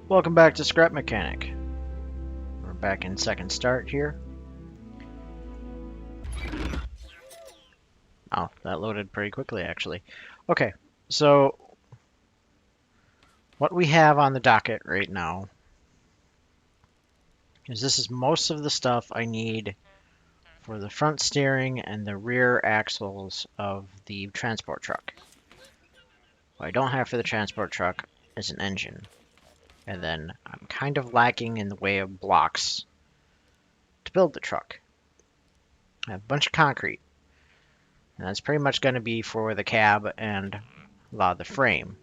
Welcome back to Scrap Mechanic. We're back in second start here. Oh, that loaded pretty quickly actually. Okay, so what we have on the docket right now is this is most of the stuff I need for the front steering and the rear axles of the transport truck. What I don't have for the transport truck is an engine. And then I'm kind of lacking in the way of blocks to build the truck. I have a bunch of concrete. And that's pretty much going to be for the cab and a lot of the frame.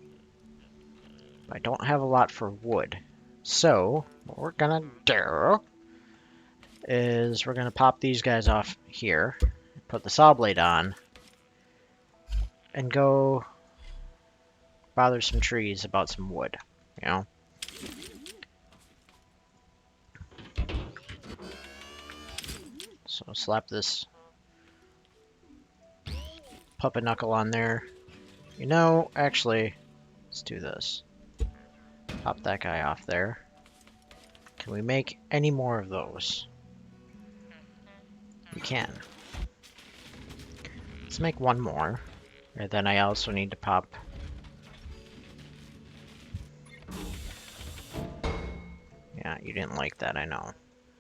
But I don't have a lot for wood. So, what we're going to do is we're going to pop these guys off here, put the saw blade on, and go bother some trees about some wood, you know? So slap this puppet knuckle on there. You know, actually, let's do this. Pop that guy off there. Can we make any more of those? We can. Let's make one more. And then I also need to pop... Yeah, you didn't like that, I know.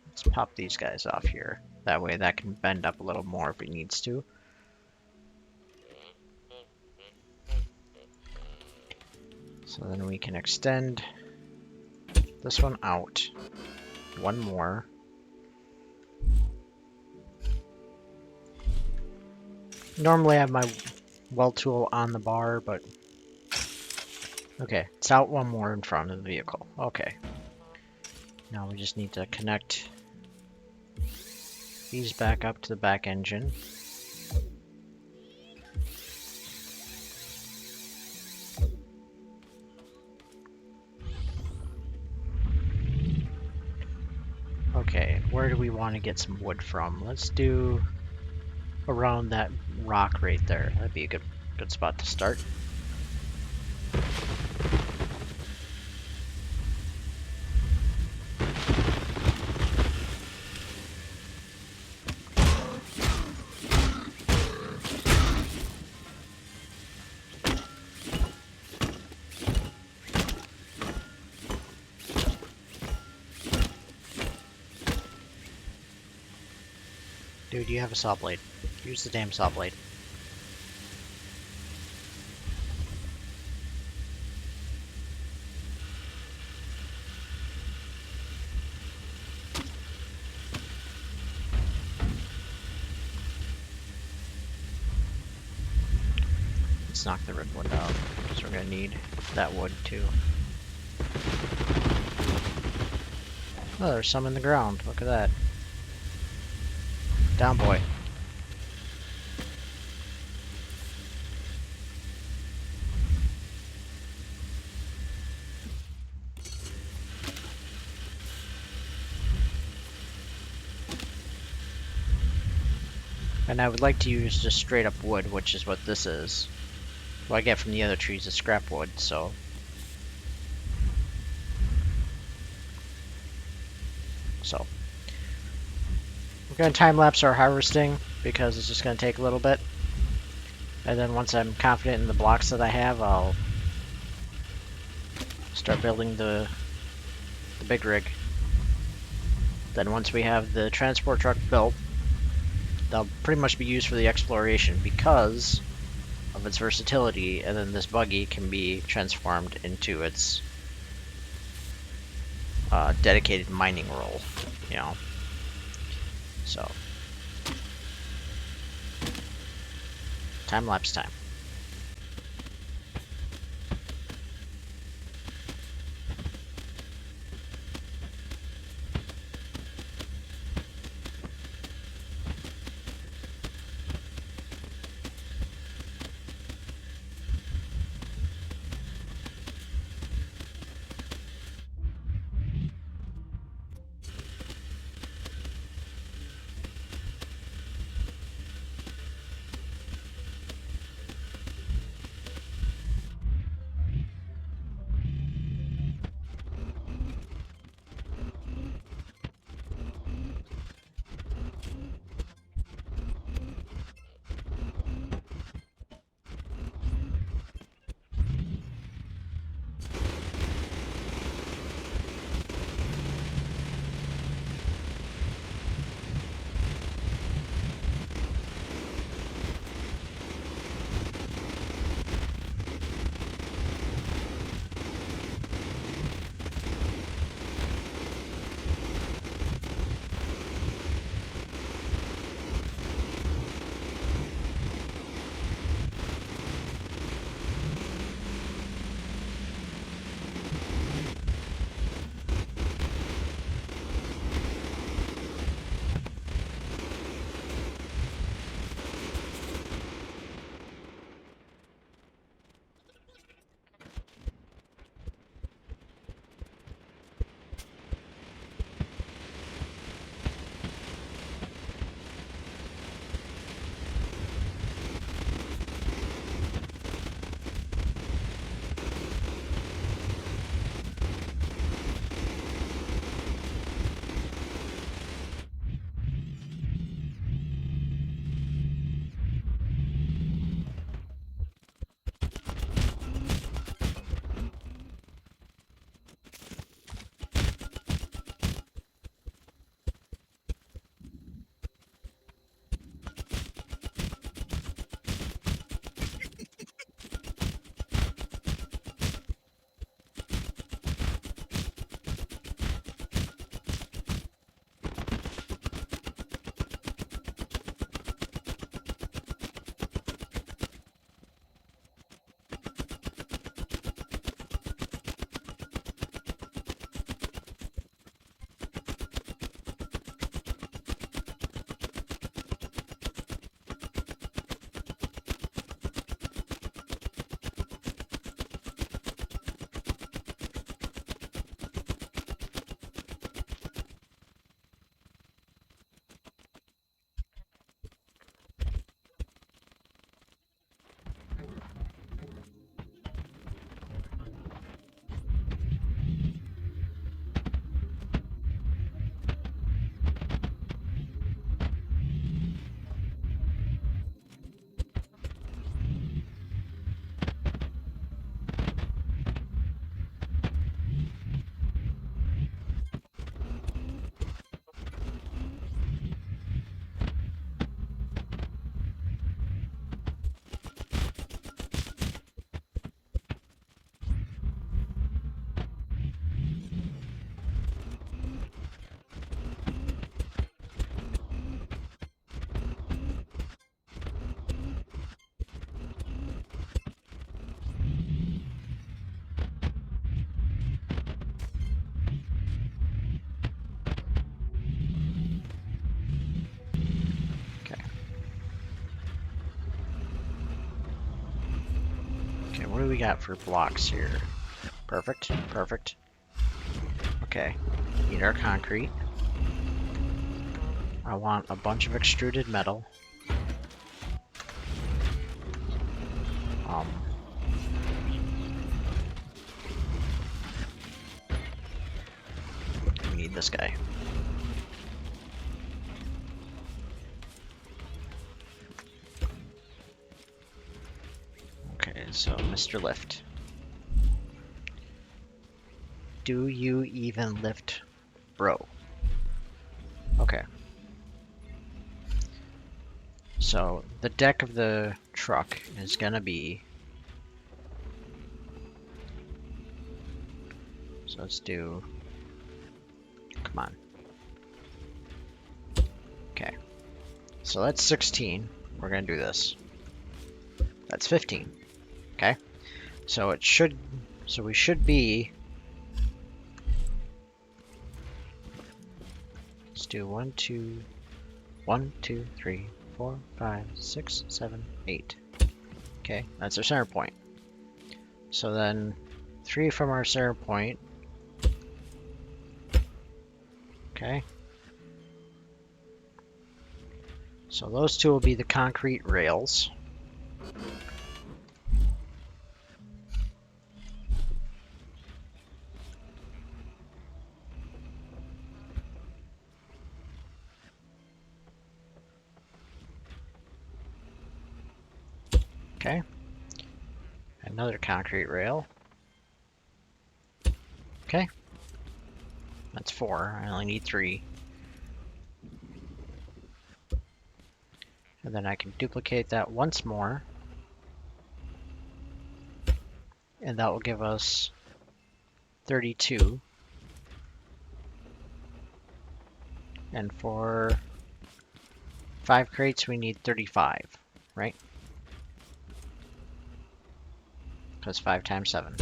Let's pop these guys off here. That way that can bend up a little more if it needs to. So then we can extend this one out. One more. Normally I have my weld tool on the bar, but... Okay, it's out one more in front of the vehicle. Okay. Now we just need to connect these back up to the back engine. Okay, where do we want to get some wood from? Let's do around that rock right there. That'd be a good spot to start. Dude, you have a saw blade. Use the damn saw blade. Let's knock the ripwood out, because we're gonna need that wood too. Oh, there's some in the ground. Look at that. Down, boy. And I would like to use just straight up wood, which is what this is. What I get from the other trees is scrap wood, so... We're going to time-lapse our harvesting, because it's just going to take a little bit. And then once I'm confident in the blocks that I have, I'll start building the big rig. Then once we have the transport truck built, they'll pretty much be used for the exploration because of its versatility, and then this buggy can be transformed into its dedicated mining role, you know. So, time-lapse time. Okay, what do we got for blocks here? Perfect, perfect. Okay, need our concrete. I want a bunch of extruded metal. We need this guy. Okay, so Mr. Lift. Do you even lift, bro? Okay. So the deck of the truck is gonna be. So let's do. Come on. Okay. So that's 16. We're gonna do this. That's 15. Okay. So it should. So we should be. Let's do 1, 2, 1, 2, 3, 4, 5, 6, 7, 8. Okay, that's our center point. So then 3 from our center point. Okay. So those two will be the concrete rails. Okay. Another concrete rail. Okay. That's 4. I only need 3. And then I can duplicate that once more. And that will give us 32. And for 5 crates, we need 35, right? Because 5 times 7.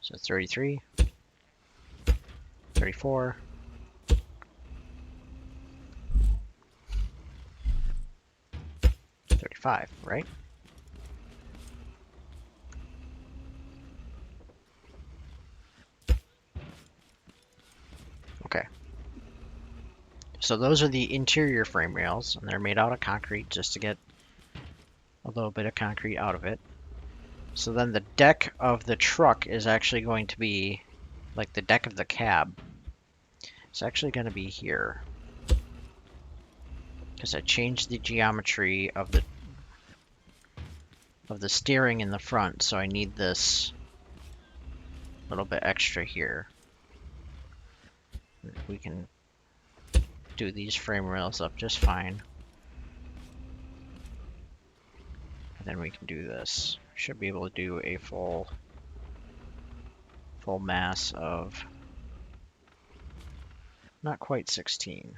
So 33, 34, 35, right? Okay. So those are the interior frame rails, and they're made out of concrete just to get a little bit of concrete out of it. So then the deck of the truck is actually going to be, like the deck of the cab, it's actually going to be here. Because I changed the geometry of the steering in the front, so I need this little bit extra here. We can do these frame rails up just fine. And then we can do this. Should be able to do a full mass of not quite 16.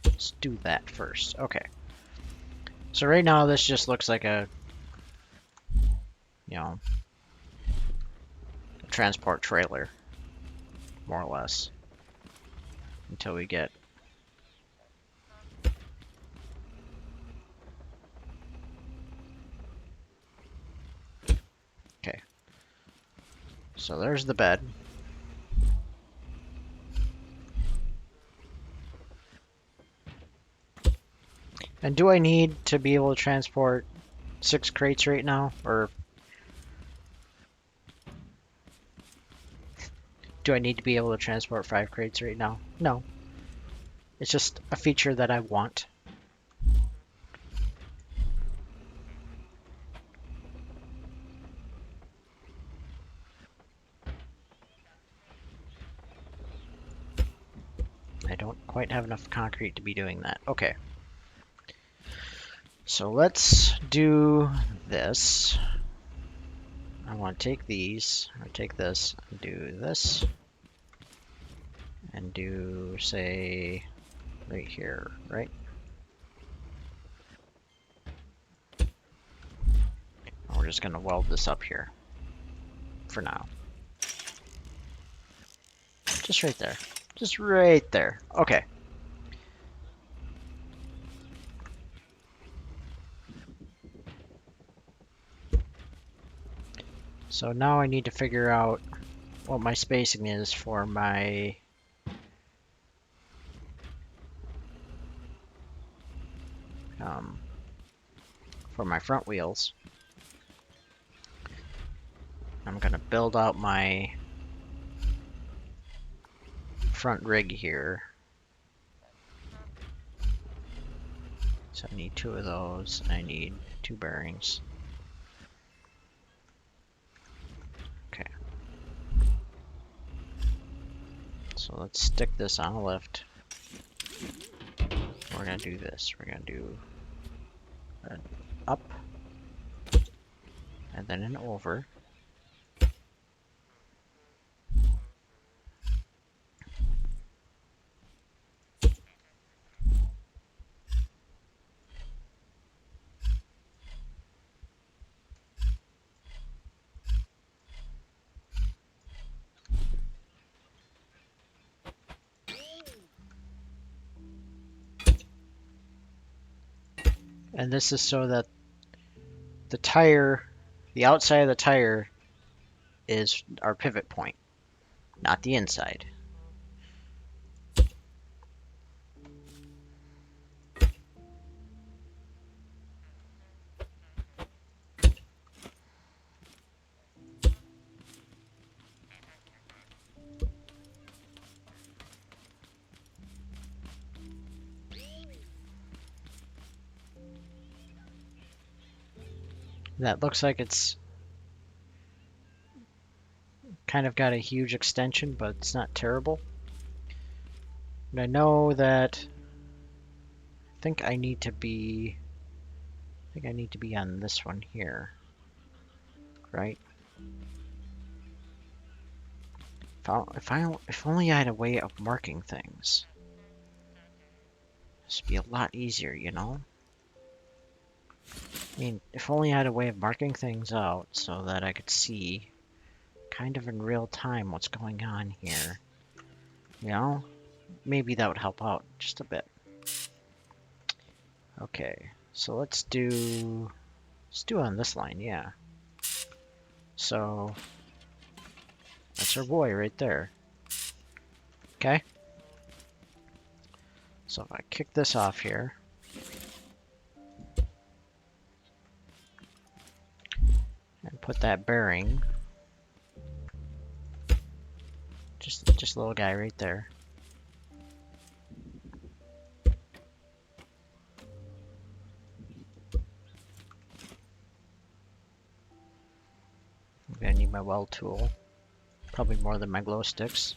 Let's do that first. Okay. So right now this just looks like a, you know, a transport trailer, more or less, until we get. Okay. So there's the bed. And do I need to be able to transport 6 crates right now? Or do I need to be able to transport 5 crates right now? No. It's just a feature that I want. I don't quite have enough concrete to be doing that. Okay. So let's do this. I want to take these, or take this, and do this, and do, say, right here, right? And we're just going to weld this up here for now. Just right there. Just right there. Okay. So now I need to figure out what my spacing is for my um, front wheels. I'm gonna build out my front rig here. So I need 2 of those. I need 2 bearings. Okay. So let's stick this on a lift. We're gonna do this. We're gonna do an up and then an over. And this is so that the tire, the outside of the tire is our pivot point, not the inside. That looks like it's kind of got a huge extension, but it's not terrible. And I know that I think I need to be on this one here, right? If only I had a way of marking things. This would be a lot easier, you know? I mean, if only I had a way of marking things out so that I could see kind of in real time what's going on here. You know? Maybe that would help out just a bit. Okay, so let's do on this line, yeah. So that's our boy right there. Okay. So if I kick this off here, and put that bearing, just a little guy right there. I'm gonna need my weld tool, probably more than my glow sticks.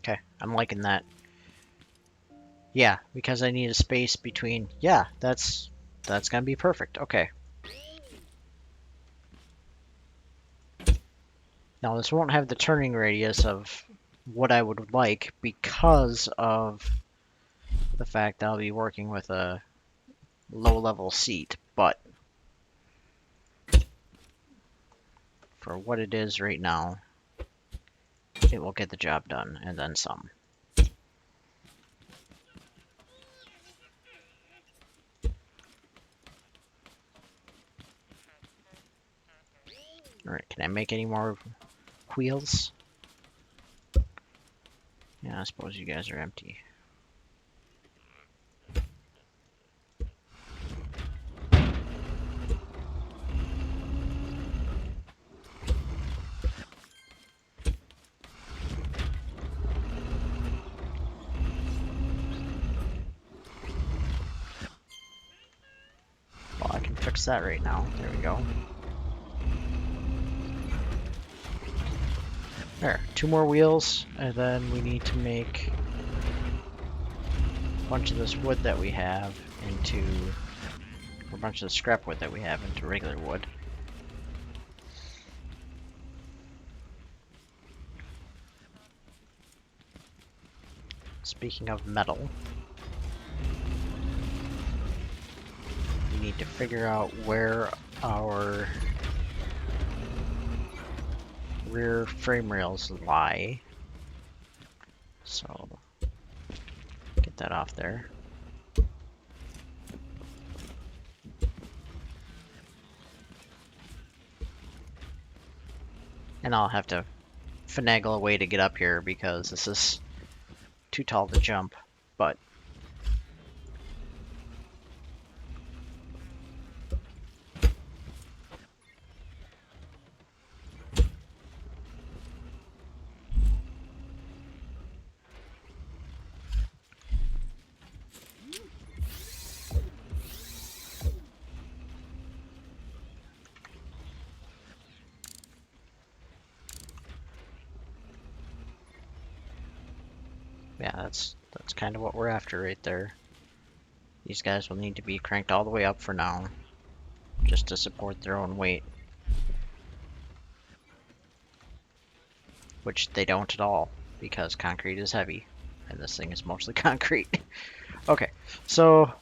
Okay, I'm liking that. Yeah, because I need a space between. Yeah, that's gonna be perfect. Okay. Now this won't have the turning radius of what I would like because of the fact that I'll be working with a low-level seat, but for what it is right now, it will get the job done, and then some. Alright, can I make any more wheels? Yeah, I suppose you guys are empty. Well, I can fix that right now. There we go. There, 2 more wheels, and then we need to make a bunch of this wood that we have into, or a bunch of the scrap wood that we have into regular wood. Speaking of metal, we need to figure out where our rear frame rails lie. So that off there. And I'll have to finagle a way to get up here because this is too tall to jump, but yeah, that's kind of what we're after right there. These guys will need to be cranked all the way up for now, just to support their own weight. Which they don't at all, because concrete is heavy, and this thing is mostly concrete. Okay, so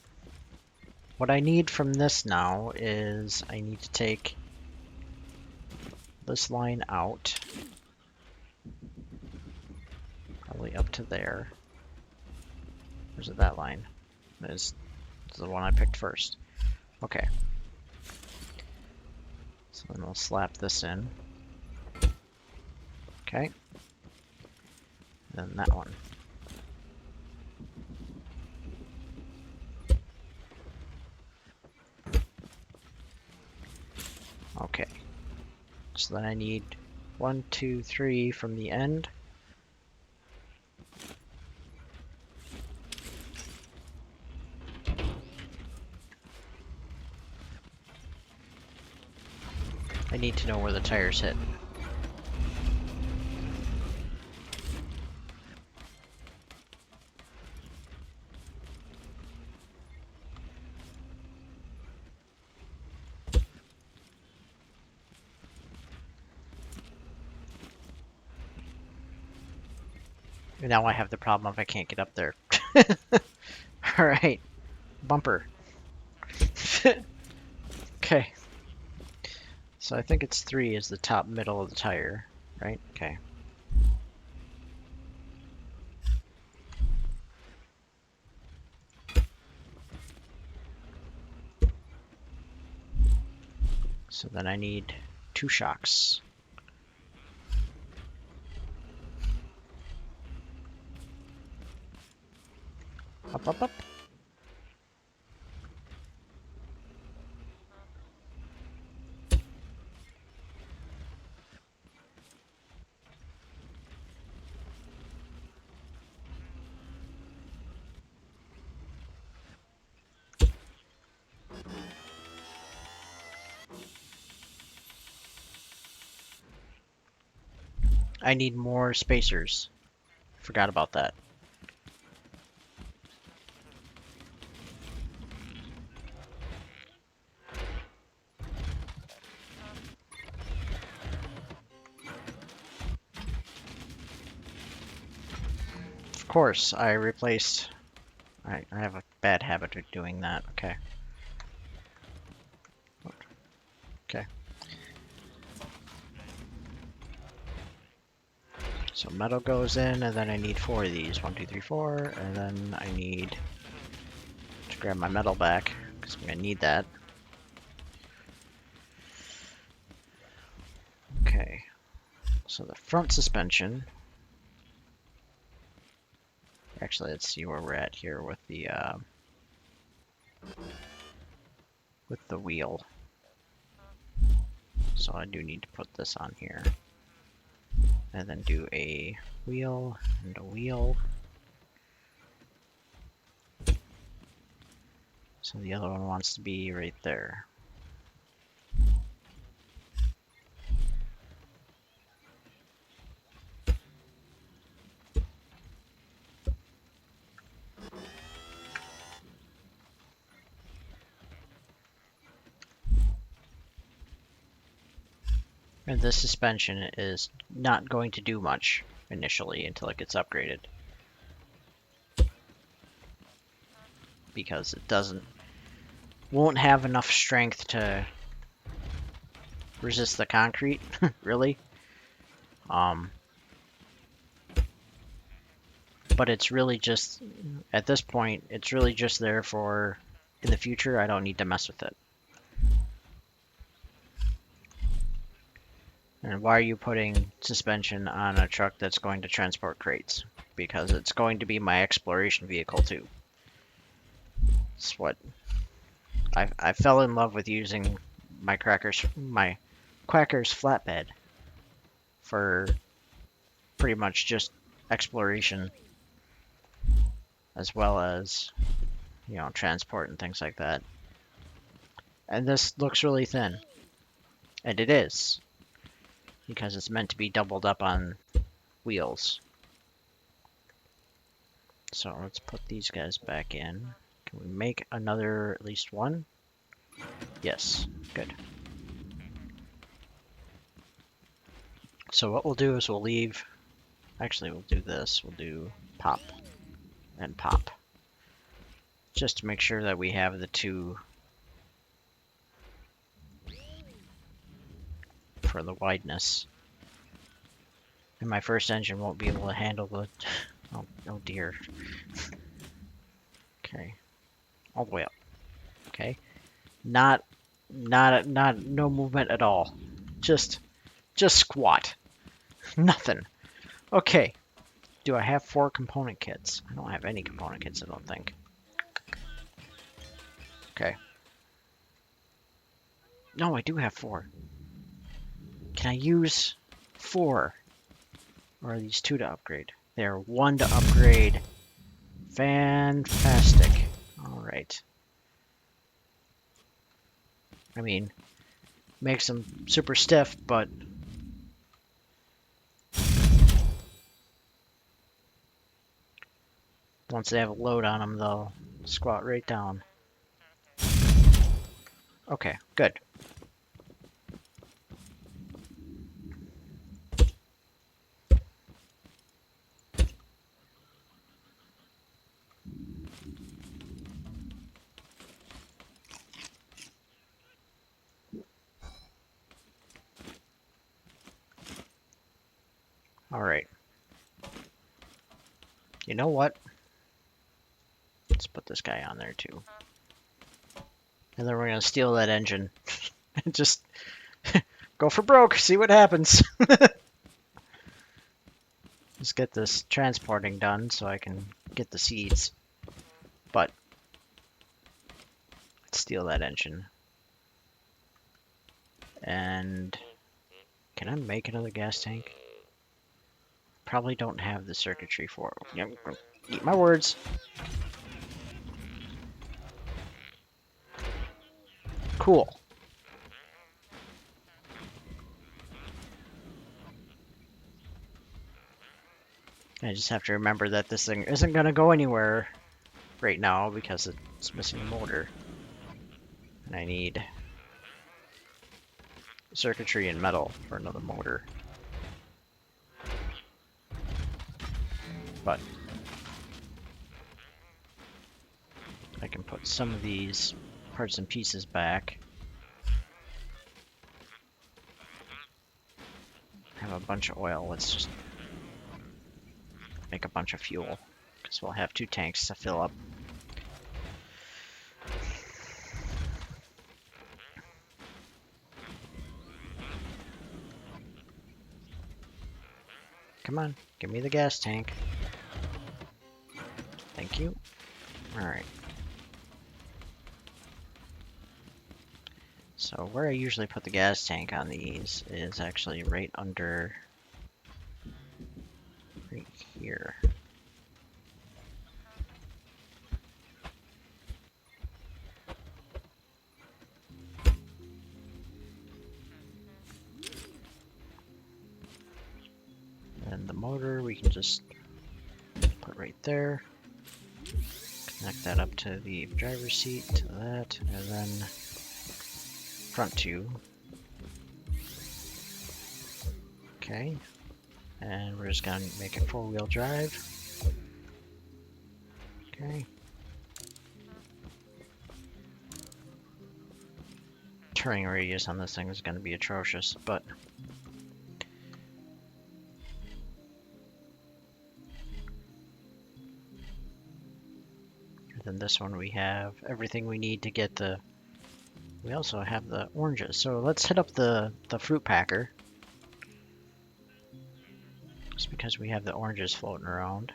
what I need from this now is I need to take this line out, probably up to there. Where's it, that line? Is the one I picked first. Okay. So then we'll slap this in. Okay. Then that one. Okay. So then I need 1, 2, 3 from the end. I need to know where the tires hit. And now I have the problem if I can't get up there. Alright. Bumper. Okay. So I think it's 3 is the top middle of the tire, right? Okay. So then I need 2 shocks. Up, up, up. I need more spacers. Forgot about that. Of course, I replaced... I have a bad habit of doing that. Okay. Okay. So metal goes in, and then I need 4 of these. 1, 2, 3, 4, and then I need to grab my metal back, because I'm going to need that. Okay. So the front suspension... Actually, let's see where we're at here with the wheel. So I do need to put this on here. And then do a wheel and a wheel. So the other one wants to be right there. And this suspension is not going to do much initially until it gets upgraded. Because it won't have enough strength to resist the concrete, really. but it's really just, at this point, it's really just there for, in the future, I don't need to mess with it. And why are you putting suspension on a truck that's going to transport crates? Because it's going to be my exploration vehicle too. It's what I fell in love with using my Quacker's flatbed for pretty much just exploration as well as, transport and things like that. And this looks really thin. And it is, because it's meant to be doubled up on wheels. So let's put these guys back in. Can we make another, at least one? Yes, good. So what we'll do is we'll leave, actually we'll do this, we'll do pop and pop. Just to make sure that we have the two for the wideness. And my first engine won't be able to handle the, oh dear. Okay, all the way up. Okay, no movement at all. Just squat. Nothing. Okay. Do I have 4 component kits? I don't have any component kits, I don't think. Okay. No, I do have 4. Can I use 4? Or are these 2 to upgrade? They're 1 to upgrade. Fantastic. Alright. I mean, makes them super stiff, but once they have a load on them, they'll squat right down. Okay, good. Alright. You know what? Let's put this guy on there too. And then we're going to steal that engine. And just go for broke, see what happens. Let's get this transporting done so I can get the seeds. But let's steal that engine. And can I make another gas tank? Probably don't have the circuitry for it. Yep, eat my words. Cool. I just have to remember that this thing isn't going to go anywhere right now because it's missing a motor. And I need circuitry and metal for another motor. But I can put some of these parts and pieces back. Have a bunch of oil. Let's just make a bunch of fuel because we'll have 2 tanks to fill up. Come on, give me the gas tank. Thank you. Alright. So where I usually put the gas tank on these is actually right under, right here. And the motor we can just put right there. Connect that up to the driver's seat, to that, and then front 2. Okay. And we're just gonna make it 4-wheel drive. Okay. Turning radius on this thing is gonna be atrocious, but then this one we have everything we need to get the... We also have the oranges. So let's hit up the fruit packer. Just because we have the oranges floating around.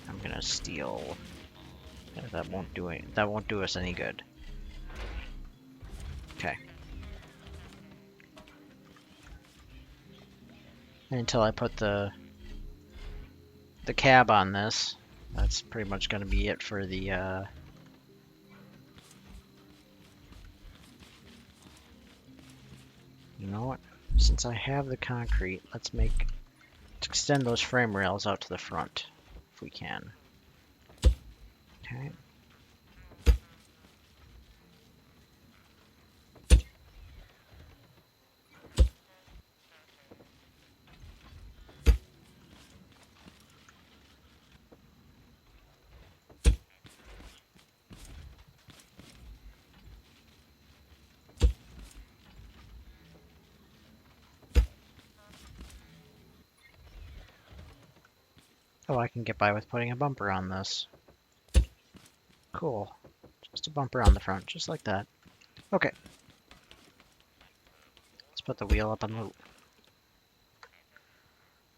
I'm gonna steal. That won't do it. That won't do us any good. Okay. Until I put the cab on this, that's pretty much gonna be it for the you know what? Since I have the concrete, let's extend those frame rails out to the front if we can. Okay. Oh, I can get by with putting a bumper on this. Cool. Just a bumper on the front, just like that. Okay. Let's put the wheel up on the...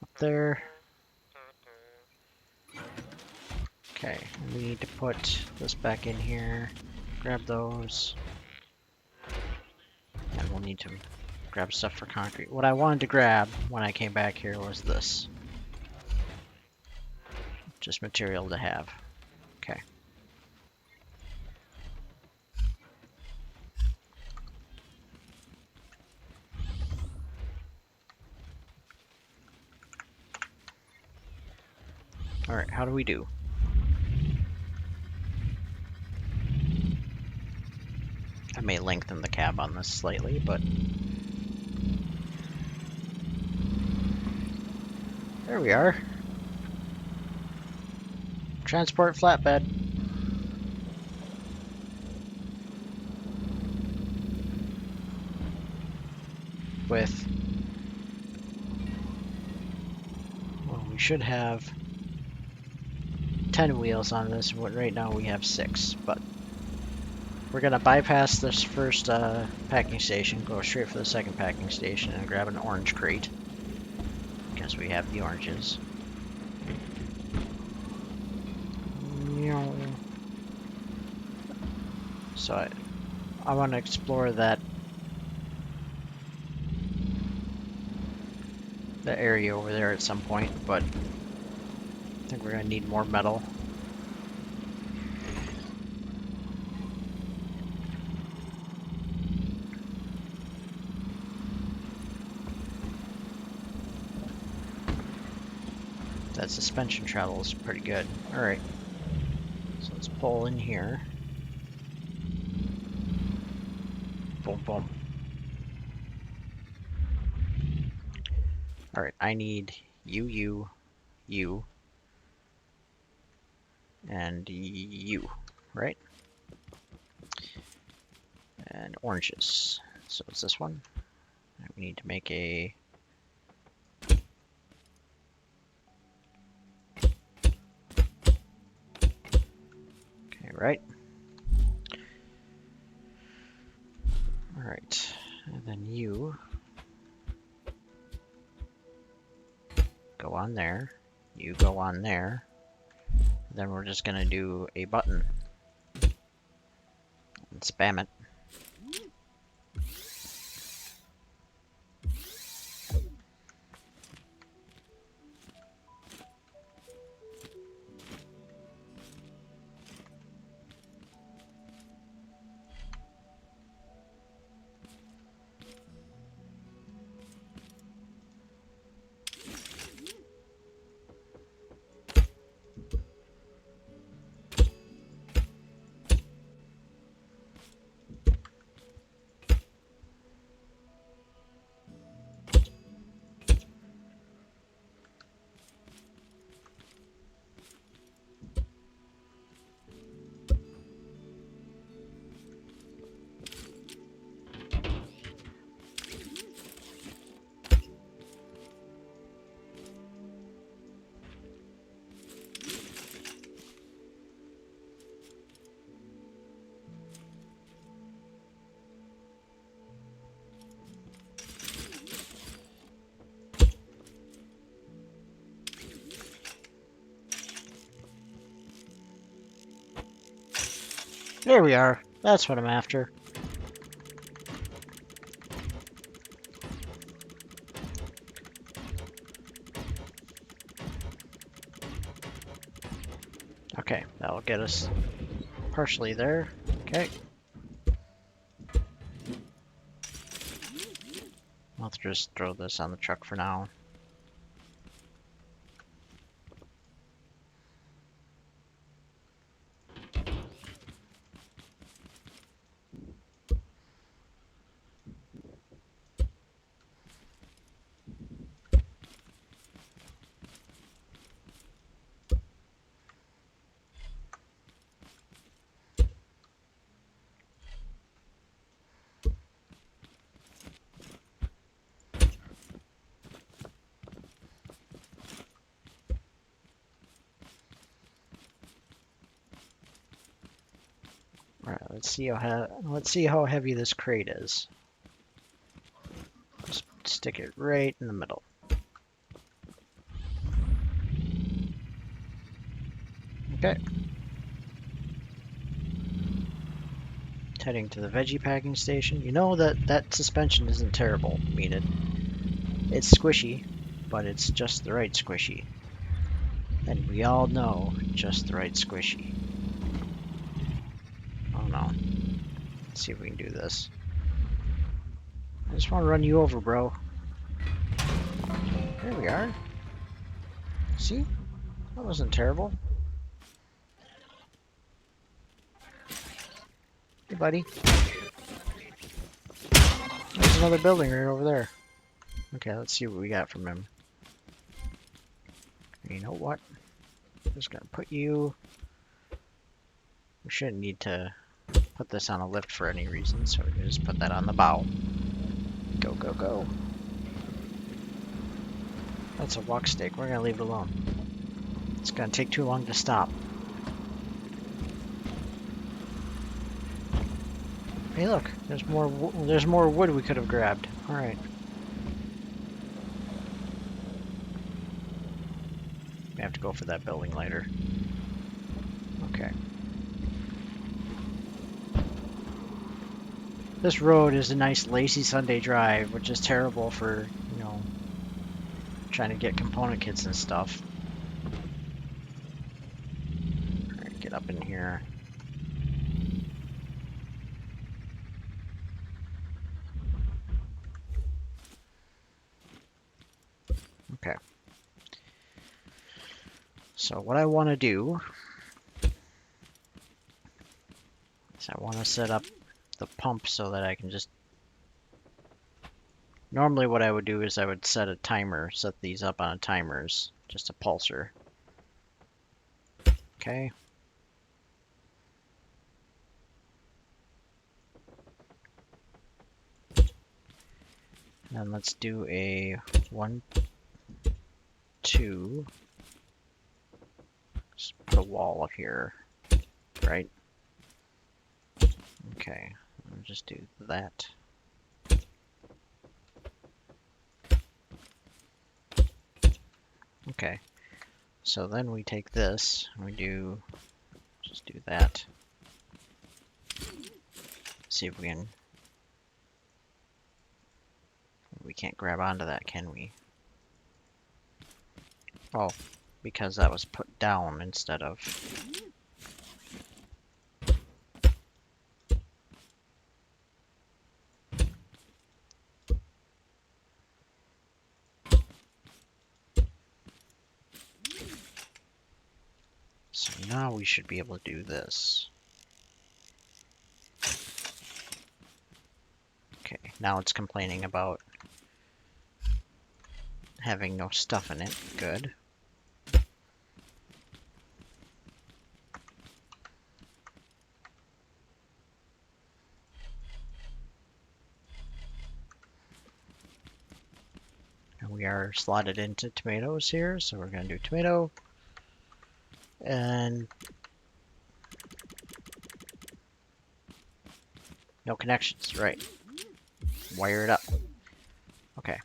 Up there. Okay, we need to put this back in here. Grab those. And we'll need to grab stuff for concrete. What I wanted to grab when I came back here was this. Just material to have. Okay. Alright, how do we do? I may lengthen the cab on this slightly, but... There we are. Transport flatbed. With... Well, we should have 10 wheels on this. Right now we have 6, but... We're gonna bypass this first packing station, go straight for the second packing station, and grab an orange crate. Because we have the oranges. So I want to explore that area over there at some point, but I think we're gonna need more metal. That suspension travel is pretty good. Alright. So let's pull in here. Boom, boom. Alright, I need you, and you, right? And oranges. So it's this one. And we need to make a... Okay, right? Alright, and then you go on there, you go on there, then we're just gonna do a button and spam it. There we are. That's what I'm after. Okay, that'll get us partially there. Okay. I'll just throw this on the truck for now. Alright, let's see how heavy this crate is. Just stick it right in the middle. Okay. Heading to the veggie packing station. You know that suspension isn't terrible. I mean, it's squishy, but it's just the right squishy. And we all know just the right squishy. Oh no. Let's see if we can do this. I just want to run you over, bro. There we are. See? That wasn't terrible. Hey, buddy. There's another building right over there. Okay, let's see what we got from him. You know what? I'm just gonna put you... We shouldn't need to put this on a lift for any reason, so we can just put that on the bow. Go, go, go. That's a walk stick. We're gonna leave it alone. It's gonna take too long to stop. Hey, look. There's more wood we could have grabbed. All right. We have to go for that building later. Okay. This road is a nice lazy Sunday drive, which is terrible for, you know, trying to get component kits and stuff. Alright, get up in here. Okay. So what I want to do is I want to set up the pump so that I can just... Normally what I would do is I would set a timer, set these up on timers, just a pulser. Okay. And let's do a 1, 2. Just put a wall here, right? Okay, I'll just do that. Okay, so then we take this, and we just do that. See if we can't grab onto that, can we? Oh, because that was put down instead of... So now we should be able to do this. Okay, now it's complaining about having no stuff in it. Good. And we are slotted into tomatoes here, so we're going to do tomato. And no connections, right. Wire it up. Okay.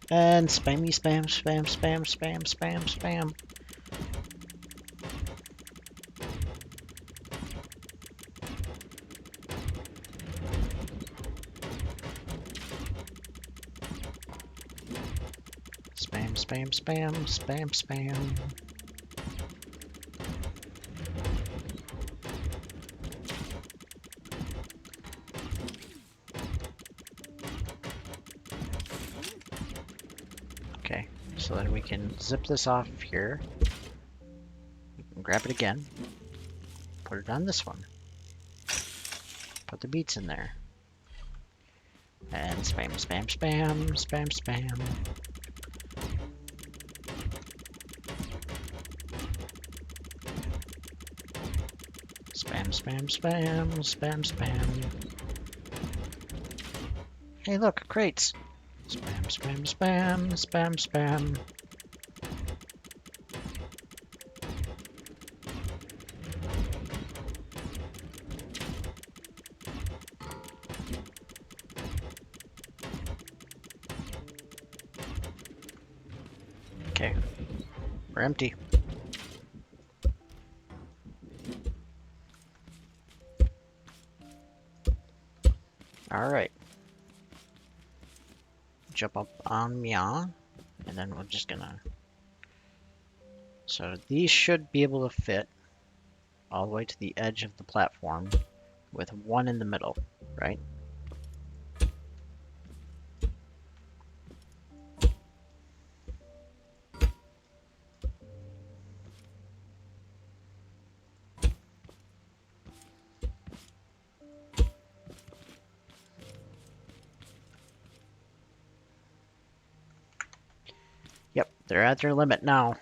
And spammy spam, spam, spam, spam, spam, spam. Spam, spam, spam, spam, spam. Okay, so then we can zip this off here. Grab it again. Put it on this one. Put the beets in there. And spam, spam, spam, spam, spam. Spam, spam, spam, spam, spam. Hey, look, crates. Spam, spam, spam, spam, spam. Okay, we're empty. Alright. Jump up on Mia, and then we're just gonna... So these should be able to fit all the way to the edge of the platform with one in the middle, right? Yep, they're at their limit now.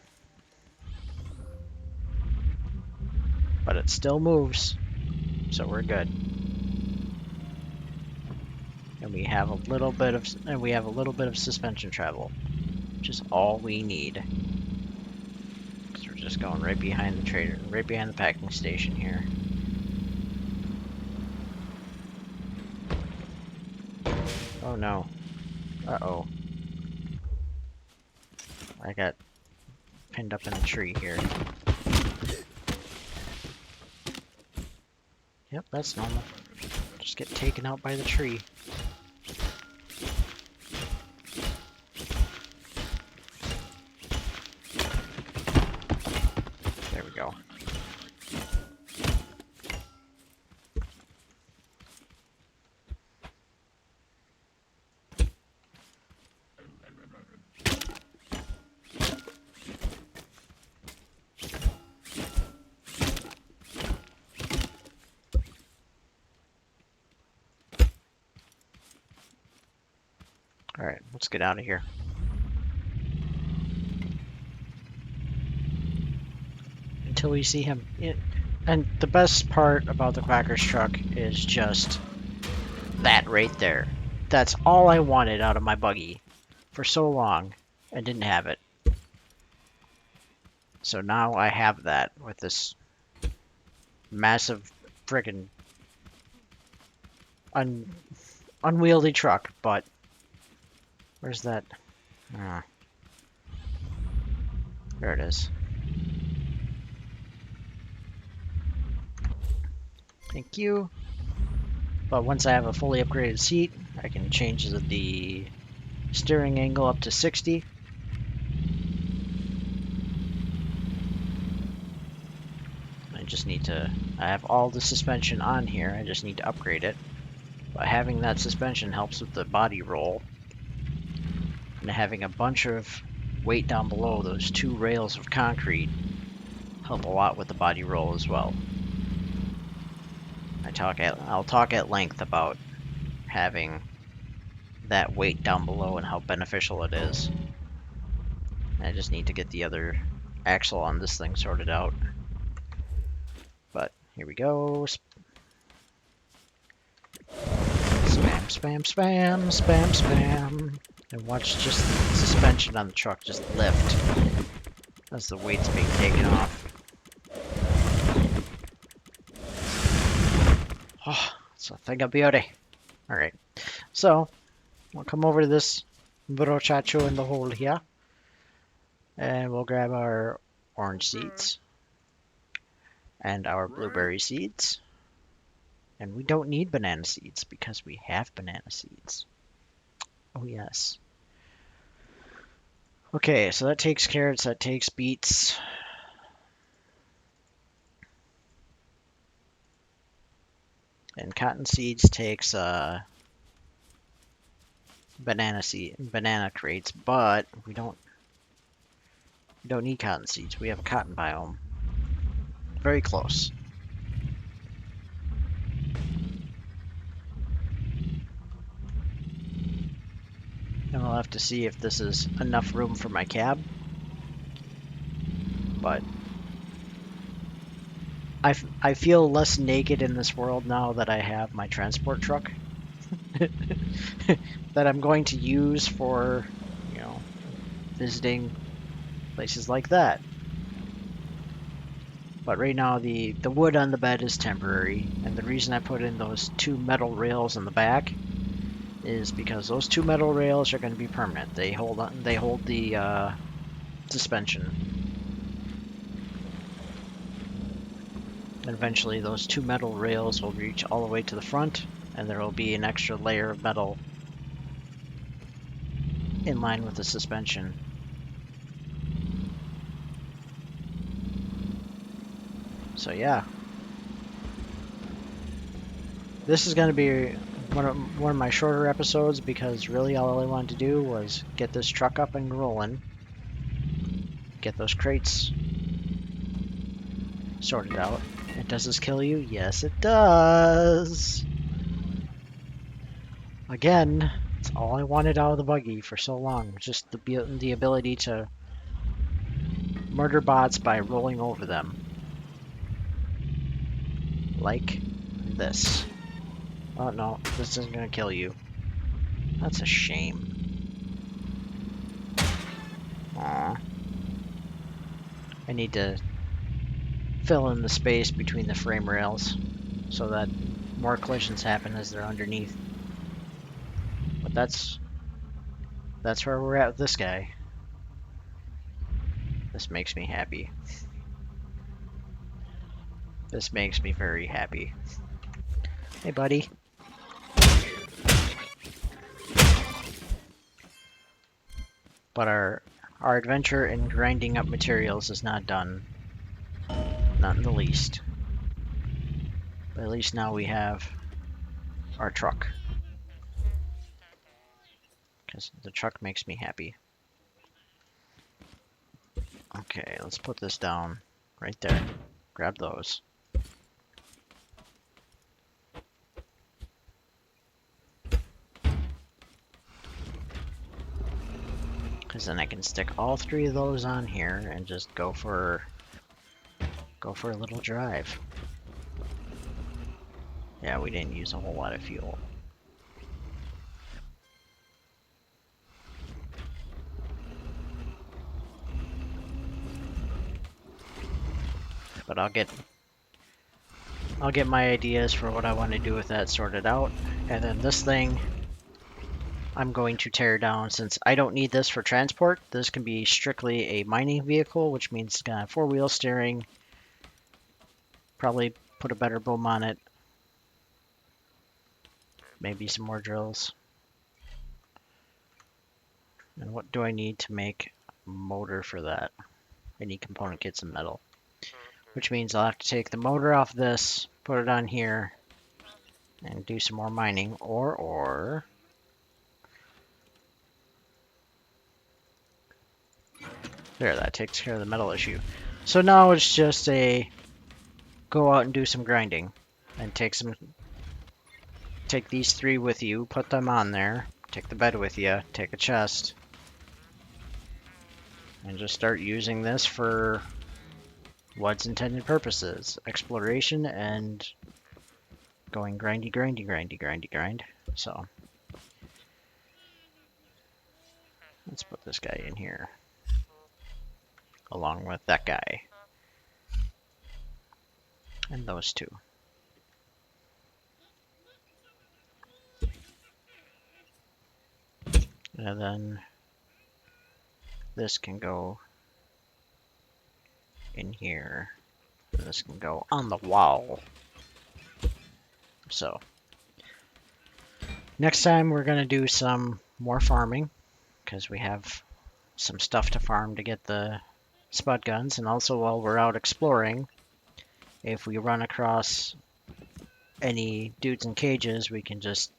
But it still moves, so we're good. And we have a little bit of suspension travel, which is all we need. Because we're just going right behind the trader, right behind the packing station here. Oh no. Uh-oh. I got pinned up in a tree here. Yep, that's normal. Just get taken out by the tree. There we go. Alright, let's get out of here. Until we see him. And the best part about the Quacker's truck is just that right there. That's all I wanted out of my buggy for so long and didn't have it. So now I have that with this massive friggin' unwieldy truck, but where's that? Ah, there it is. Thank you. But once I have a fully upgraded seat, I can change the steering angle up to 60. I have all the suspension on here, I just need to upgrade it. But having that suspension helps with the body roll. And having a bunch of weight down below, those two rails of concrete, help a lot with the body roll as well. I'll talk at length about having that weight down below and how beneficial it is. I just need to get the other axle on this thing sorted out. But here we go. Spam, spam, spam, spam, spam. And watch just the suspension on the truck just lift as the weight's being taken off. Oh, it's a thing of beauty. Alright, so we'll come over to this brochacho in the hole here. And we'll grab our orange seeds and our blueberry seeds. And we don't need banana seeds because we have banana seeds. Oh yes. Okay, so that takes carrots, that takes beets. And cotton seeds takes banana crates, but we don't need cotton seeds. We have a cotton biome. Very close. And we'll have to see if this is enough room for my cab. But I feel less naked in this world now that I have my transport truck that I'm going to use for, you know, visiting places like that. But right now the wood on the bed is temporary, and the reason I put in those 2 metal rails in the back is because those 2 metal rails are going to be permanent. They hold the suspension. And eventually those 2 metal rails will reach all the way to the front, and there will be an extra layer of metal in line with the suspension. So yeah, this is going to be one of my shorter episodes because really all I wanted to do was get this truck up and rolling, get those crates sorted out. And does this kill you? Yes, it does. Again, it's all I wanted out of the buggy for so long, just the ability to murder bots by rolling over them. Like this. Oh no, this isn't gonna kill you. That's a shame. Aw. I need to fill in the space between the frame rails so that more collisions happen as they're underneath. But that's where we're at with this guy. This makes me happy. This makes me very happy. Hey, buddy. But our adventure in grinding up materials is not done. Not in the least. But at least now we have our truck. Because the truck makes me happy. Okay, let's put this down right there. Grab those. Because then I can stick all 3 of those on here and just go for a little drive. Yeah, we didn't use a whole lot of fuel. But I'll get my ideas for what I want to do with that sorted out. And then this thing I'm going to tear down since I don't need this for transport. This can be strictly a mining vehicle, which means it's gonna have 4-wheel steering. Probably put a better boom on it. Maybe some more drills. And what do I need to make a motor for that? I need component kits and metal. Which means I'll have to take the motor off this, put it on here, and do some more mining. Or there, that takes care of the metal issue. So now it's just a go out and do some grinding. And take these 3 with you, put them on there, take the bed with you, take a chest, and just start using this for what's intended purposes. Exploration and going grindy, grindy, grindy, grindy, grind. So let's put this guy in here along with that guy and those 2. And then this can go in here. This can go on the wall. So next time we're going to do some more farming because we have some stuff to farm to get the spud guns, and also while we're out exploring, if we run across any dudes in cages, we can just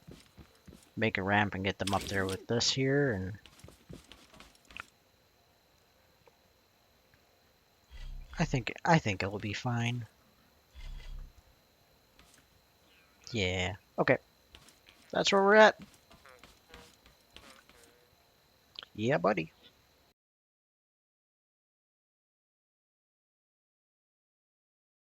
make a ramp and get them up there with this here, and I think it'll be fine. Yeah. Okay. That's where we're at. Yeah, buddy.